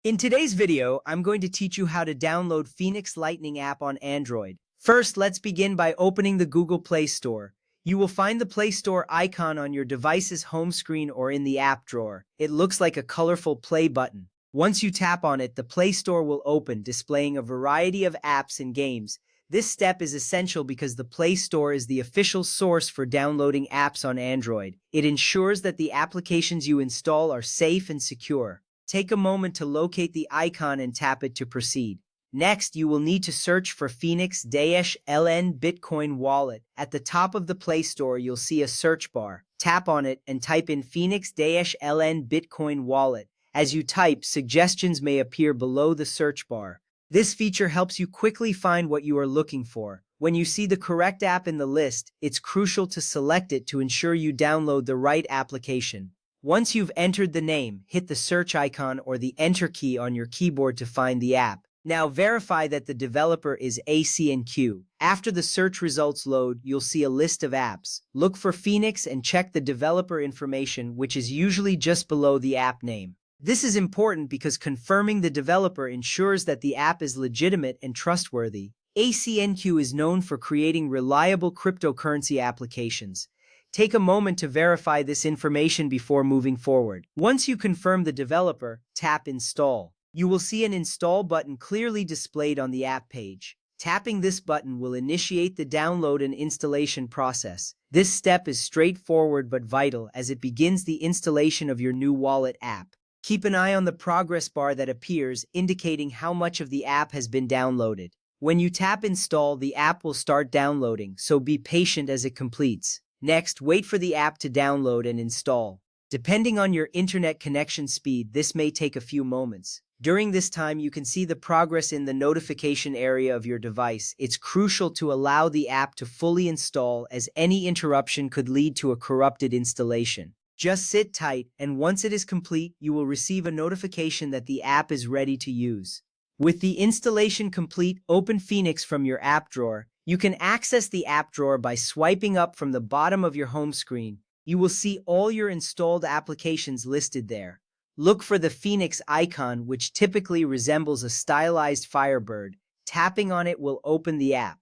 In today's video, I'm going to teach you how to download Phoenix Lightning app on Android. First, let's begin by opening the Google Play Store. You will find the Play Store icon on your device's home screen or in the app drawer. It looks like a colorful play button. Once you tap on it, the Play Store will open, displaying a variety of apps and games. This step is essential because the Play Store is the official source for downloading apps on Android. It ensures that the applications you install are safe and secure. Take a moment to locate the icon and tap it to proceed. Next, you will need to search for Phoenix-LN Bitcoin Wallet. At the top of the Play Store, you'll see a search bar. Tap on it and type in Phoenix-LN Bitcoin Wallet. As you type, suggestions may appear below the search bar. This feature helps you quickly find what you are looking for. When you see the correct app in the list, it's crucial to select it to ensure you download the right application. Once you've entered the name, hit the search icon or the Enter key on your keyboard to find the app. Now verify that the developer is ACNQ. After the search results load, you'll see a list of apps. Look for Phoenix and check the developer information, which is usually just below the app name. This is important because confirming the developer ensures that the app is legitimate and trustworthy. ACNQ is known for creating reliable cryptocurrency applications. Take a moment to verify this information before moving forward. Once you confirm the developer, tap Install. You will see an Install button clearly displayed on the app page. Tapping this button will initiate the download and installation process. This step is straightforward but vital as it begins the installation of your new wallet app. Keep an eye on the progress bar that appears, indicating how much of the app has been downloaded. When you tap Install, the app will start downloading, so be patient as it completes. Next, wait for the app to download and install. Depending on your internet connection speed, this may take a few moments. During this time, you can see the progress in the notification area of your device. It's crucial to allow the app to fully install, as any interruption could lead to a corrupted installation. Just sit tight, and once it is complete, you will receive a notification that the app is ready to use. With the installation complete, open Phoenix from your app drawer. You can access the app drawer by swiping up from the bottom of your home screen. You will see all your installed applications listed there. Look for the Phoenix icon, which typically resembles a stylized Firebird. Tapping on it will open the app.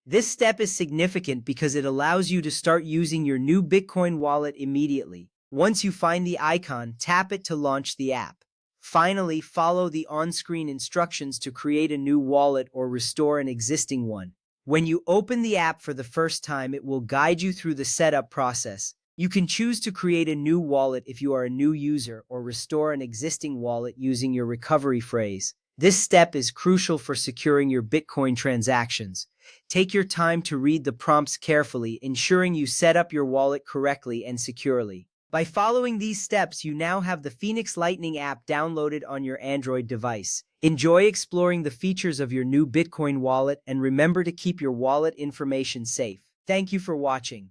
This step is significant because it allows you to start using your new Bitcoin wallet immediately. Once you find the icon, tap it to launch the app. Finally, follow the on-screen instructions to create a new wallet or restore an existing one. When you open the app for the first time, it will guide you through the setup process. You can choose to create a new wallet if you are a new user or restore an existing wallet using your recovery phrase. This step is crucial for securing your Bitcoin transactions. Take your time to read the prompts carefully, ensuring you set up your wallet correctly and securely. By following these steps, you now have the Phoenix Lightning app downloaded on your Android device. Enjoy exploring the features of your new Bitcoin wallet and remember to keep your wallet information safe. Thank you for watching.